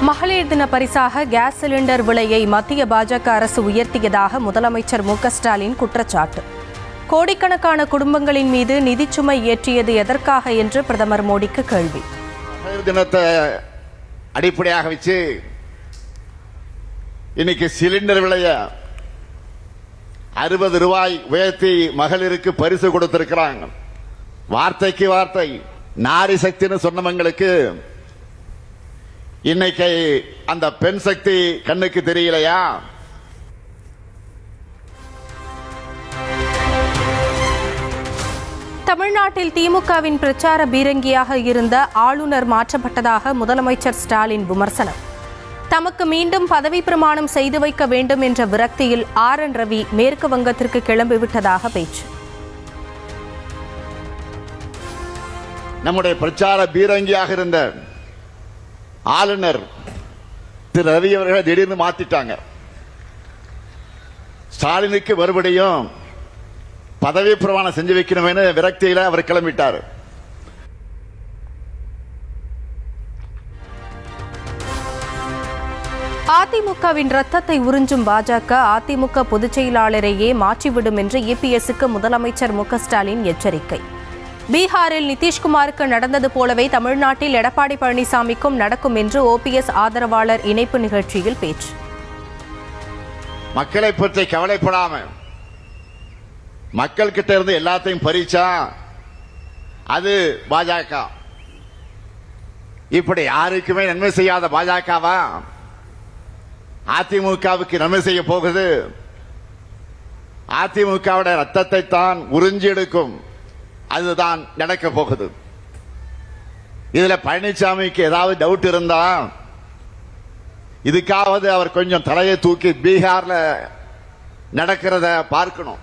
மகளிர் தின பரிசாக கேஸ் சிலிண்டர் விலையை மத்திய பாஜக அரசு உயர்த்தியதாக முதலமைச்சர் மு.க.ஸ்டாலின் குற்றச்சாட்டு. கோடிக்கணக்கான குடும்பங்களின் மீது நிதிச்சுமை ஏற்றியது எதற்காக என்று பிரதமர் மோடிக்கு கேள்வி. மகளிர் தினத்தை அடிப்படையாக வச்சு இன்னைக்கு சிலிண்டர் விலைய 60 ரூபாய் உயர்த்தி மகளிருக்கு பரிசு கொடுத்திருக்கிறாங்க. வார்த்தைக்கு வார்த்தை நாரி சக்தின்னு சொன்னவங்களுக்கு இன்னைக்கு அந்த பெண் சக்தி கண்ணுக்கு தெரியலையா? தமிழ்நாட்டில் திமுகவின் பிரச்சார பீரங்கியாக இருந்த ஆளுநர் மாற்றப்பட்டதாக முதலமைச்சர் ஸ்டாலின் விமர்சனம். தமக்கு மீண்டும் பதவி பிரமாணம் செய்து வைக்க வேண்டும் என்ற விரக்தியில் RN ரவி மேற்கு வங்கத்திற்கு கிளம்பிவிட்டதாக பேச்சு. நம்முடைய பிரச்சார பீரங்கியாக இருந்த ஆளுநர் திரு ரவி அவர்களை திடீர்னு மாத்திட்டாங்க. ஸ்டாலினுக்கு மறுபடியும் பதவி பிரமாணம் செஞ்சு வைக்கணும்னு விரக்தியில அவர் கிளம்பிட்டார். அதிமுகவின் ரத்தத்தை உறிஞ்சும் பாஜக அதிமுக பொதுச் செயலாளரையே மாற்றிவிடும் என்று EPSக்கு முதலமைச்சர் மு.க.ஸ்டாலின் எச்சரிக்கை. பீகாரில் நிதிஷ்குமாருக்கு நடந்தது போலவே தமிழ்நாட்டில் எடப்பாடி பழனிசாமிக்கும் நடக்கும் என்று OPS ஆதரவாளர் இணைப்பு நிகழ்ச்சியில் பேச்சு. மக்களை பற்றி கவலைப்படாம மக்கள் கிட்ட இருந்து எல்லாத்தையும் பறிச்சா அது பாஜக. இப்படி யாருக்குமே நன்மை செய்யாத பாஜகவா அதிமுகவுக்கு நன்மை செய்ய போகுது? அதிமுகவுடைய ரத்தத்தை தான் உறிஞ்சி எடுக்கும். அதுதான் நடக்க போகுது. இதுல பழனிசாமிக்கு ஏதாவது டவுட் இருந்தா இதுக்காவது அவர் கொஞ்சம் தலையை தூக்கி பீகார்ல நடக்கிறத பார்க்கணும்.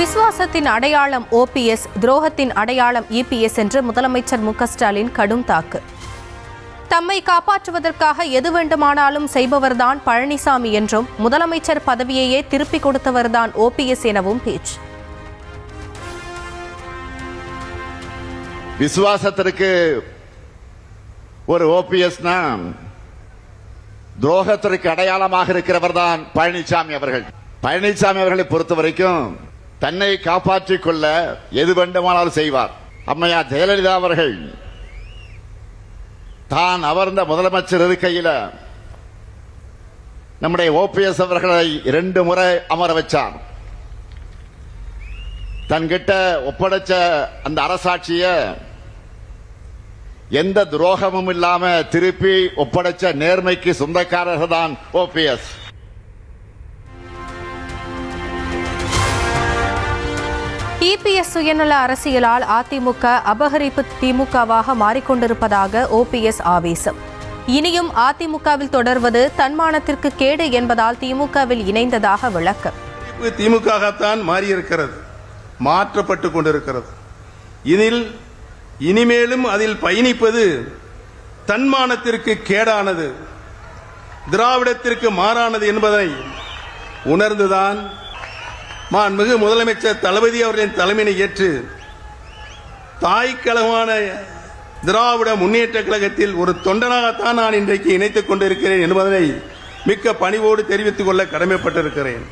விசுவாசத்தின் அடையாளம் OPS, துரோகத்தின் அடையாளம் EPS என்று முதலமைச்சர் மு.க.ஸ்டாலின் கடும் தாக்கு. தம்மை காப்பாற்றுவதற்காக எது வேண்டுமானாலும் செய்பவர்தான் பழனிசாமி என்றும் முதலமைச்சர் பதவியையே திருப்பிக் கொடுத்தவர்தான் OPS எனவும் பேச்சு. விசுவாசத்திற்கு ஒரு OPS துரோகத்திற்கு அடையாளமாக இருக்கிறவர் தான் பழனிசாமி அவர்கள். பழனிசாமி அவர்களை பொறுத்த வரைக்கும் தன்னை காப்பாற்றிக் கொள்ள எது வேண்டுமானாலும் செய்வார். அம்மையார் ஜெயலலிதா அவர்கள் தான் அமர்ந்த முதலமைச்சர் இருக்கையில் நம்முடைய OPS அவர்களை 2 முறை அமர வச்சார். தன்கிட்ட ஒப்படைச்ச அந்த அரசாட்சிய எந்த துரோகமும் இல்லாம திருப்பி ஒப்படைச்ச நேர்மைக்கு சொந்தக்காரர்கள் தான் OPS. EPS சுயநல அரசியலால் அதிமுக அபகரிப்பு திமுகவாக மாறிக்கொண்டிருப்பதாக OPS ஆவேசம். இனியும் அதிமுகவில் தொடர்வது தன்மானத்திற்கு கேடு என்பதால் திமுகவில் இணைந்ததாக விளக்கம். திமுகத்தான் மாறியிருக்கிறது, மாற்றப்பட்டு கொண்டிருக்கிறது. இனிமேலும் அதில் பயணிப்பது தன்மானத்திற்கு கேடானது, திராவிடத்திற்கு மாறானது என்பதை உணர்ந்துதான் மாண்புமிகு முதலமைச்சர் தளபதி அவர்களின் தலைமையை ஏற்று தாய்க்கழகமான திராவிட முன்னேற்ற கழகத்தில் ஒரு தொண்டனாகத்தான் நான் இன்றைக்கு இணைத்துக் கொண்டிருக்கிறேன் என்பதனை மிக்க பணிவோடு தெரிவித்துக் கொள்ள கடமைப்பட்டிருக்கிறேன்.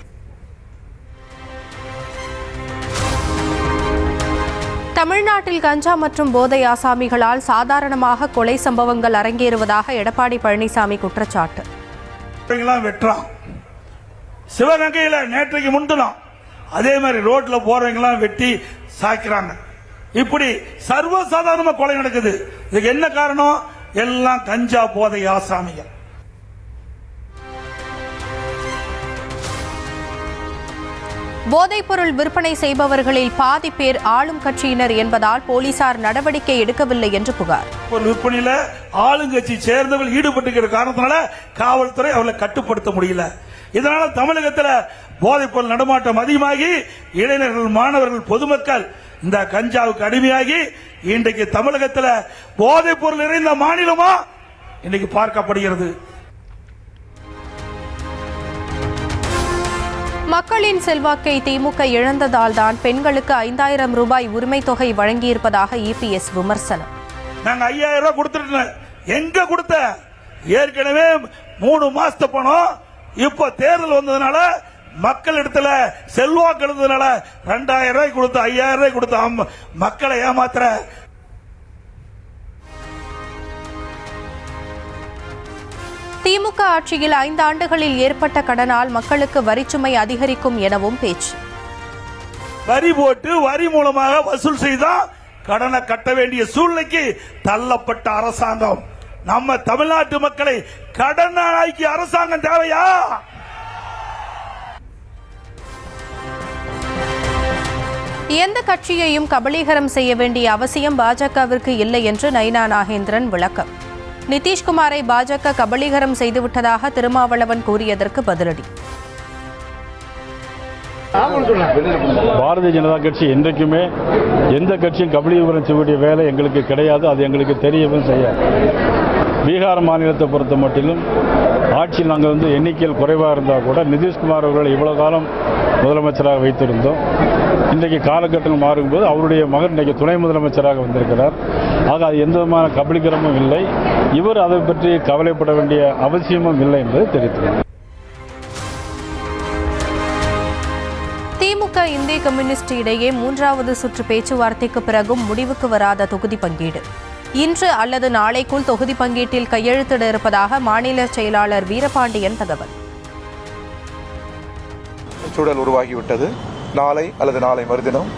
தமிழ்நாட்டில் கஞ்சா மற்றும் போதை ஆசாமிகளால் சாதாரணமாக கொலை சம்பவங்கள் அரங்கேறுவதாக எடப்பாடி பழனிசாமி குற்றச்சாட்டு. சிவகங்கையில் நேற்றைக்கு முன்தினம் அதே மாதிரி ரோட்ல போறவங்களாம் வெட்டி சாக்கிறாங்க. இப்படி சர்வசாதாரண கொலை நடக்குது. இதுக்கு என்ன காரணம்? எல்லாம் கஞ்சா போதை ஆசாமிகள். போதைப் பொருள் விற்பனை செய்பவர்களில் பாதி பேர் ஆளும் கட்சியினர் என்பதால் போலீசார் நடவடிக்கை எடுக்கவில்லை என்று புகார். விற்பனையில ஆளுங்கட்சி சேர்ந்தவர்கள் ஈடுபட்டு காரணத்தினால காவல்துறை அவர்களை கட்டுப்படுத்த முடியல. இதனால தமிழகத்தில் போதைப் பொருள் நடமாட்டம் அதிகமாகி இளைஞர்கள், மாணவர்கள், பொதுமக்கள் இந்த கஞ்சாவுக்கு அடிமையாகி இன்றைக்கு தமிழகத்தில் போதைப் பொருள் நிறைந்த மாநிலமா இன்னைக்கு பார்க்கப்படுகிறது. மக்களின் செல்வாக்கை திமுக இழந்ததால் தான் பெண்களுக்கு 5000 ரூபாய் உரிமை தொகை வழங்கியிருப்பதாக இபிஎஸ் விமர்சனம். நாங்க 5000 ரூபாய் கொடுத்துட்டோம். எங்க கொடுத்த? ஏற்கனவே 3 மாசத்து பணம். இப்ப தேர்தல் வந்ததுனால மக்கள் இடத்துல செல்வாக்கு இருந்ததுனால 2000 ரூபாய் கொடுத்து 5000 ரூபாய் கொடுத்து மக்களை ஏமாத்துற. திமுக ஆட்சியில் 5 ஆண்டுகளில் ஏற்பட்ட கடனால் மக்களுக்கு வரிச்சுமை அதிகரிக்கும் எனவும் பேச்சு. வரி போட்டு வரி மூலமாக வசூல் செய்தா கடனை கட்ட வேண்டிய சூழ்நிலைக்கு தள்ளப்பட்ட அரசாங்கம். நம்ம தமிழ்நாட்டு மக்களை கடனாளிக்கு அரசாங்கம் தேவையா? எந்த கட்சியையும் கபலீகரம் செய்ய வேண்டிய அவசியம் பாஜகவிற்கு இல்லை என்று நயினா நாகேந்திரன் விளக்கம். நிதிஷ்குமாரை பாஜக கபலீகரம் செய்துவிட்டதாக திருமாவளவன் கூறியதற்கு பதிலடி. பாரதிய ஜனதா கட்சி என்றைக்குமே எந்த கட்சியும் கபலீகரம் செய்யக்கூடிய வேலை எங்களுக்கு கிடையாது. அது எங்களுக்கு தெரியவும் செய்யாது. பீகார் மாநிலத்தை பொறுத்த மட்டிலும் ஆட்சியில் நாங்கள் எண்ணிக்கையில் குறைவாக இருந்தால் கூட நிதிஷ்குமார் அவர்களை இவ்வளவு காலம் முதலமைச்சராக வைத்திருந்தோம். இன்றைக்கு காலகட்டங்கள் மாறும்போது அவருடைய மகன் இன்றைக்கு துணை முதலமைச்சராக வந்திருக்கிறார். ஆக அது எந்த விதமான கபலீகரமும் இல்லை. இவர் அதை பற்றி கவலைப்பட வேண்டிய அவசியமும் இல்லை என்பதை தெரிவித்துள்ளார். திமுக இந்திய கம்யூனிஸ்ட் இடையே 3வது சுற்று பேச்சுவார்த்தைக்கு பிறகும் முடிவுக்கு வராத தொகுதி பங்கீடு. இன்று அல்லது நாளைக்குள் தொகுதி பங்கீட்டில் கையெழுத்திட இருப்பதாக மாநில செயலாளர் வீரபாண்டியன் தகவல். சூழல் உருவாகிவிட்டது. நாளை அல்லது நாளை மறுதினம்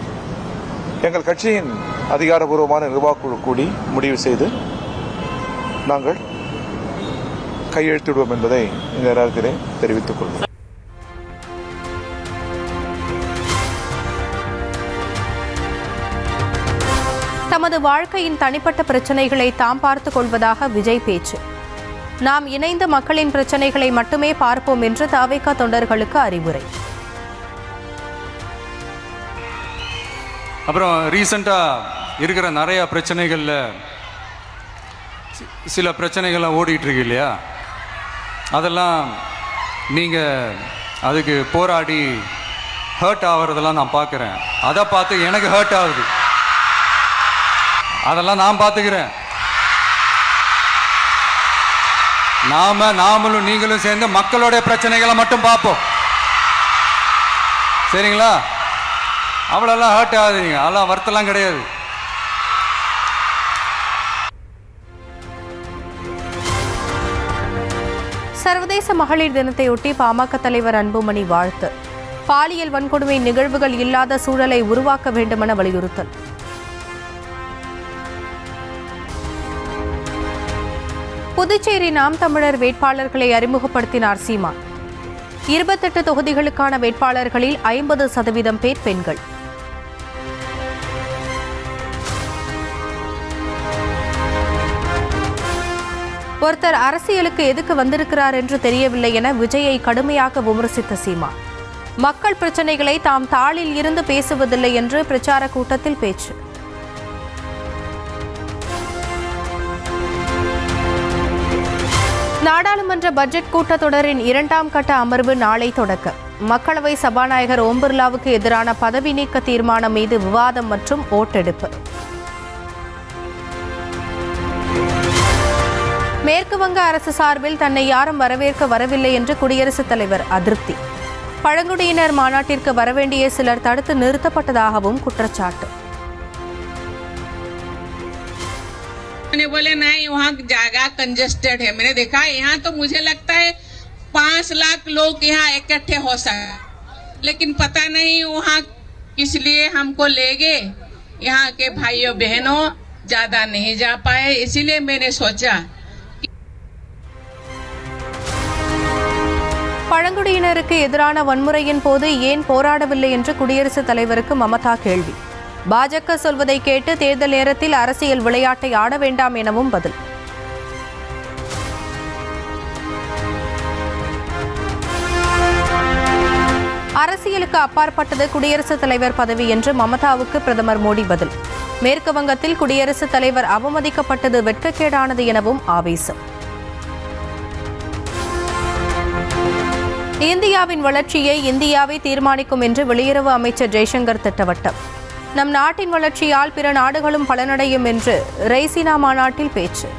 எங்கள் கட்சியின் அதிகாரபூர்வமான நிர்வாகக்குழு கூடி முடிவு செய்து நாங்கள் கையெழுத்திடுவோம் என்பதை இந்த நேரத்திலே தெரிவித்துக் கொள்வோம். தமது வாழ்க்கையின் தனிப்பட்ட பிரச்சனைகளை தாம் பார்த்துக் கொள்வதாக விஜய் பேச்சு. நாம் இணைந்து மக்களின் பிரச்சனைகளை மட்டுமே பார்ப்போம் என்று தவிக தொண்டர்களுக்கு அறிவுரை. அப்புறம் ரீசெண்டாக இருக்கிற நிறைய பிரச்சனைகளில் சில பிரச்சனைகள்லாம் ஓடிட்டு இருக்கு இல்லையா, அதெல்லாம் நீங்கள் அதுக்கு போராடி ஹர்ட் ஆகிறதெல்லாம் நான் பார்க்குறேன். அதை பார்த்து எனக்கு ஹர்ட் ஆகுது. அதெல்லாம் நான் பார்த்துக்கிறேன். நாமளும் நீங்களும் சேர்ந்து மக்களுடைய பிரச்சனைகளை மட்டும் பார்ப்போம். சரிங்களா? அவ்வளோலாம் ஹர்ட் ஆகுதுங்க. அதெல்லாம் வருத்தலாம் கிடையாது. சர்வதேச மகளிர் தினத்தையொட்டி பாமக தலைவர் அன்புமணி வாழ்த்து. பாலியல் வன்கொடுமை நிகழ்வுகள் இல்லாத சூழலை உருவாக்க வேண்டுமென வலியுறுத்தல். புதுச்சேரி நாம் தமிழர் வேட்பாளர்களை அறிமுகப்படுத்தினார் சீமான். 28 தொகுதிகளுக்கான வேட்பாளர்களில் 50% பேர் பெண்கள். ஒருத்தர் அரசியலுக்கு எதுக்கு வந்திருக்கிறார் என்று தெரியவில்லை என விஜயை கடுமையாக விமர்சித்த சீமான். மக்கள் பிரச்சனைகளை தாம் தாளில் இருந்து பேசுவதில்லை என்று பிரச்சார கூட்டத்தில் பேச்சு. நாடாளுமன்ற பட்ஜெட் கூட்டத்தொடரின் 2ஆம் கட்ட அமர்வு நாளை தொடக்கம். மக்களவை சபாநாயகர் ஓம் பிர்லாவுக்கு எதிரான பதவி நீக்க தீர்மானம் மீது விவாதம் மற்றும் ஓட்டெடுப்பு. மேற்கு வங்க அரசு சார்பில் தன்னை யாரும் வரவேற்க வரவில்லை என்று குடியரசுத் தலைவர் அதிருப்தி. பழங்குடியினர் மாநாட்டிற்கு வரவேண்டிய சிலர் தடுத்து நிறுத்தப்பட்டதாகவும் குற்றச்சாட்டு. बोले नहीं वहाँ जगह कंजेस्टेड है. मैंने देखा यहाँ तो मुझे लगता है 5 लाख लोग यहाँ इकट्ठे हो सकते, लेकिन पता नहीं वहाँ किस लिए हमको ले गए. यहाँ के भाइयों बहनों ज्यादा नहीं जा पाए, इसीलिए मैंने सोचा. பழங்குடியினருக்கு எதிரான வன்முறையின் போது ஏன் போராடவில்லை என்று குடியரசுத் தலைவருக்கு மமதா கேள்வி. பாஜக சொல்வதை கேட்டு தேர்தல் நேரத்தில் அரசியல் விளையாட்டை ஆட வேண்டாம் எனவும் பதில். அரசியலுக்கு அப்பாற்பட்டது குடியரசுத் தலைவர் பதவி என்று மமதாவுக்கு பிரதமர் மோடி பதில். மேற்கு வங்கத்தில் குடியரசுத் தலைவர் அவமதிக்கப்பட்டது வெட்கக்கேடானது எனவும் ஆவேசம். இந்தியாவின் வளர்ச்சியை இந்தியாவே தீர்மானிக்கும் என்று வெளியுறவு அமைச்சர் ஜெய்சங்கர் திட்டவட்டம். நம் நாட்டின் வளர்ச்சியால் பிற நாடுகளும் பலனடையும் என்று ரெய்சினா மாநாட்டில் பேச்சு.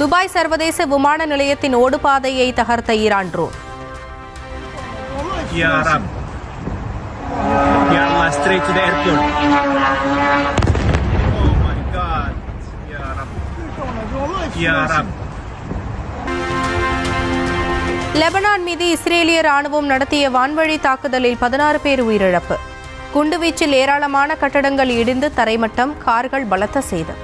துபாய் சர்வதேச விமான நிலையத்தின் ஓடுபாதையை தகர்த்த ஈரான் ட்ரோன். லெபனான் மீது இஸ்ரேலிய ராணுவம் நடத்திய வான்வழி தாக்குதலில் 16 பேர் உயிரிழப்பு. குண்டுவீச்சில் ஏராளமான கட்டடங்கள் இடிந்து தரைமட்டம், கார்கள் பலத்த சேதம்.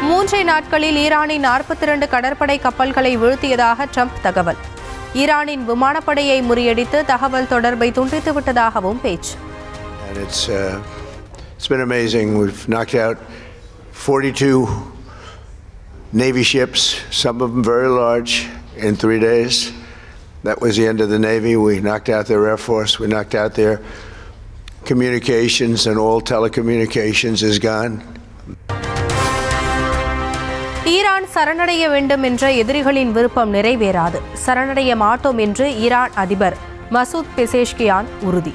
மூன்றே நாட்களில் ஈரானின் 42 கடற்படை கப்பல்களை வீழ்த்தியதாக ட்ரம்ப் தகவல். ஈரானின் விமானப்படையை முறியடித்து தகவல் தொடர்பை துண்டித்து விட்டதாகவும் பேச்சு. It's been amazing. We've knocked out 42 Navy ships, some of them very large, in 3 days. That was the end of the Navy. We knocked out their Air Force. We knocked out their communications, and all telecommunications is gone. Iran சரணடைய வேண்டும் என்ற எதிரிகளின் விருப்பம் நிறைவேறாது. சரணடைய மாட்டோம் என்று Iran அதிபர் மசூத் பெசேஷ்கியான் உறுதி.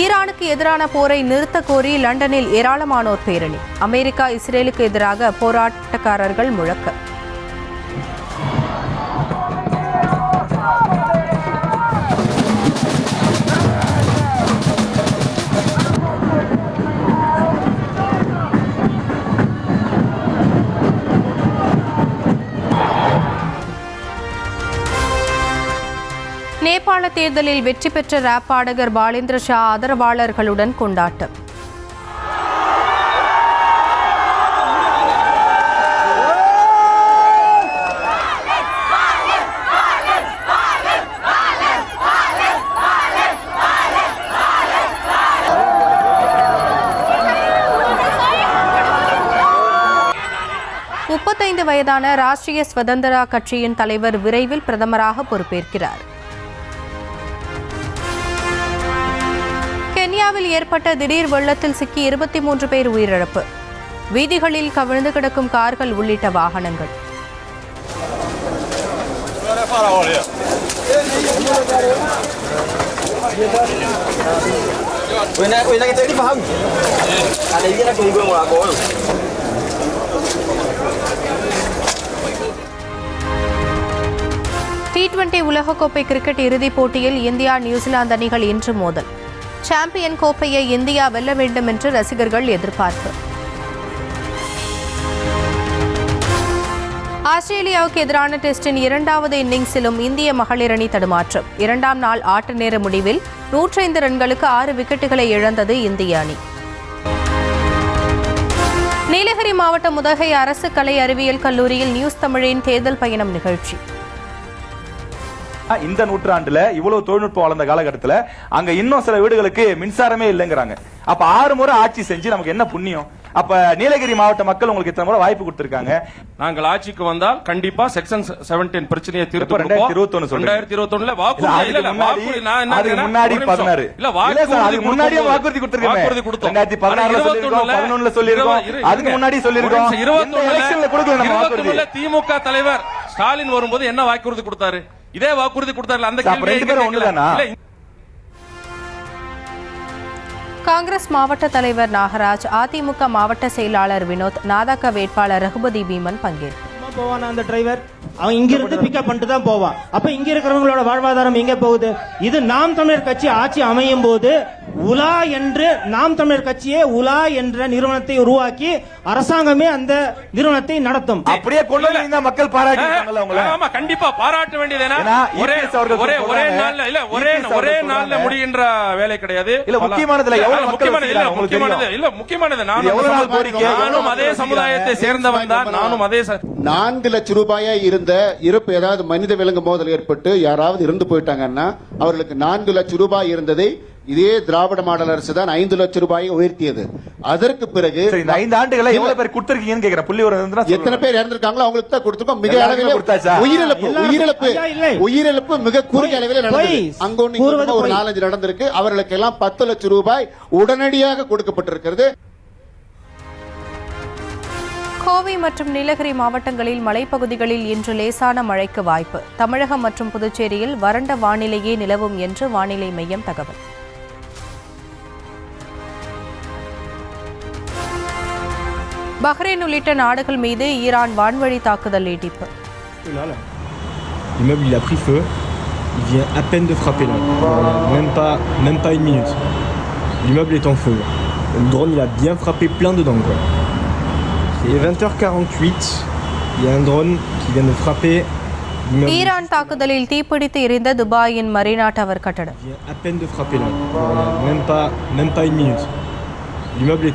ஈரானுக்கு எதிரான போரை நிறுத்த கோரி லண்டனில் ஏராளமானோர் பேரணி. அமெரிக்கா இஸ்ரேலுக்கு எதிராக போராட்டக்காரர்கள் முழக்கம். நேபாள தேர்தலில் வெற்றி பெற்ற ராப் பாடகர் பாலேந்திர ஷா ஆதரவாளர்களுடன் கொண்டாட்டம். வயதான ராஷ்டிரிய ஸ்வதந்திரா கட்சியின் தலைவர் விரைவில் பிரதமராக பொறுப்பேற்கிறார். கென்யாவில் ஏற்பட்ட திடீர் வெள்ளத்தில் சிக்கி 23 பேர் உயிரிழப்பு. வீதிகளில் கவிழ்ந்து கிடக்கும் கார்கள் உள்ளிட்ட வாகனங்கள். T20 உலகக்கோப்பை கிரிக்கெட் இறுதிப் போட்டியில் இந்தியா நியூசிலாந்து அணிகள் இன்று மோதல். சாம்பியன் கோப்பையை இந்தியா வெல்ல வேண்டும் என்று ரசிகர்கள் எதிர்பார்ப்பு. ஆஸ்திரேலியாவுக்கு எதிரான டெஸ்டின் 2வது இன்னிங்ஸிலும் இந்திய மகளிர் அணி தடுமாற்றம். 2ஆம் நாள் ஆட்ட நேர முடிவில் 105 ரன்களுக்கு 6 விக்கெட்டுகளை இழந்தது இந்திய அணி. நீலகிரி மாவட்டம் உதகை அரசு கலை அறிவியல் கல்லூரியில் நியூஸ் தமிழின் தேர்தல் பயணம் நிகழ்ச்சி. இந்த நூற்றாண்டுல இவ்வளவு தொழில்நுட்பம் வளர்ந்த காலகட்டத்துல அங்க இன்னும் சில வீடுகளுக்கு மின்சாரமே இல்லைங்கிறாங்க. அப்ப 6 முறை ஆட்சி செஞ்சு நமக்கு என்ன புண்ணியம்? அப்ப நீலகிரி மாவட்ட மக்கள் உங்களுக்கு இத்தனை முறை வாய்ப்பு கொடுத்திருக்காங்க. நாங்கள் ஆட்சிக்கு வந்தால் கண்டிப்பா செக்ஷன் 17 பிரச்சனையை தீர்ப்போம். 2021 வாக்குறுதி முன்னாடி 16 இல்ல வாக்குறுதி முன்னாடியே வாக்குறுதி கொடுத்திருக்கோம். 2016 சொல்லிருக்கோம். அதுக்கு முன்னாடி சொல்லிருக்கோம். 21 திமுக தலைவர் ஸ்டாலின் வரும்போது என்ன வாக்குறுதி கொடுத்தாரு? இதே வாக்குறுதி கொடுத்தாரு. அந்த கேள்வி காங்கிரஸ் மாவட்ட தலைவர் நாகராஜ், அதிமுக மாவட்ட செயலாளர் வினோத், நாதக வேட்பாளர் ரகுபதி பீமன் பங்கேற்பு. போவான் அந்த டிரைவர், அவன் இங்க இருந்து பிக்கப் பண்ணிட்டு தான் போவான். அப்ப இங்க இருக்கிறவங்களோட வாழ்வாதாரம் எங்க போகுது? இது நாம் தமிழர் கட்சி ஆட்சி அமையும் போது உலா என்று நாம் தமிழர் கட்சியே உலா என்ற நிறுவனத்தை உருவாக்கி அரசாங்கமே அந்த நிறுவனத்தை நடத்தும். அப்படியே கொண்டு வந்து மக்கள் பாராட்டுவாங்கல்ல உங்களை? ஆமா, கண்டிப்பா பாராட்ட வேண்டியது. ஒரே நாள்ல முடிகின்ற வேலை கிடையாது. இல்ல முக்கியமானதுல எவ்வளவு முக்கியமானது நானும் அதே சமுதாயத்தை சேர்ந்தவன் தான். நானும் அதே 4 லட்சம் ரூபாயா இருந்த இறப்பு, ஏதாவது மனித விலங்கு மோதல் ஏற்பட்டு யாராவது இறந்து போயிட்டாங்கன்னா அவர்களுக்கு 4 லட்சம் ரூபாய் இருந்ததை இதே திராவிட மாடல் அரசு தான் 5 லட்சம் ரூபாயை உயர்த்தியது. அதற்கு பிறகு சரி, இந்த 5 ஆண்டுகளை எவ்வளவு பேர் கொடுத்திருக்கீங்கன்னு கேக்குற புள்ளி ஒரு எத்தனை பேர் இறந்திருக்காங்களோ அவங்களுக்கு தான் கொடுத்திருக்கோம். மிக எல்லாருக்குமே அளவிலே கொடுத்தாச்சா? உயிரிழப்பு மிக குறுகிய அளவிலே நடந்தது. அங்க ஒண்ணு இங்க ஒண்ணு ஒரு 4-5 நடந்திருக்கு. அவர்களுக்கு எல்லாம் 10 லட்சம் ரூபாய் உடனடியாக கொடுக்கப்பட்டிருக்கிறது. கோவை மற்றும் நீலகிரி மாவட்டங்களில் மலைப்பகுதிகளில் இன்று லேசான மழைக்கு வாய்ப்பு. தமிழகம் மற்றும் புதுச்சேரியில் வறண்ட வானிலையே நிலவும் என்று வானிலை மையம் தகவல். பஹ்ரைன் உள்ளிட்ட நாடுகள் மீது ஈரான் வான்வழி தாக்குதல் நீட்டிப்பு. L'immeuble il a pris feu, il vient à peine de frapper là, même pas une minute. L'immeuble est en feu. Le drone il a bien frappé plein dedans quoi. C'est 20h48, il y a un drone qui vient de frapper l'immeuble. Iran தாக்குதலில் தீப்பிடித்து எரிந்த துபாயின் Marina tower கட்டடம். Il vient à peine de frapper là, même pas une minute. L'immeuble est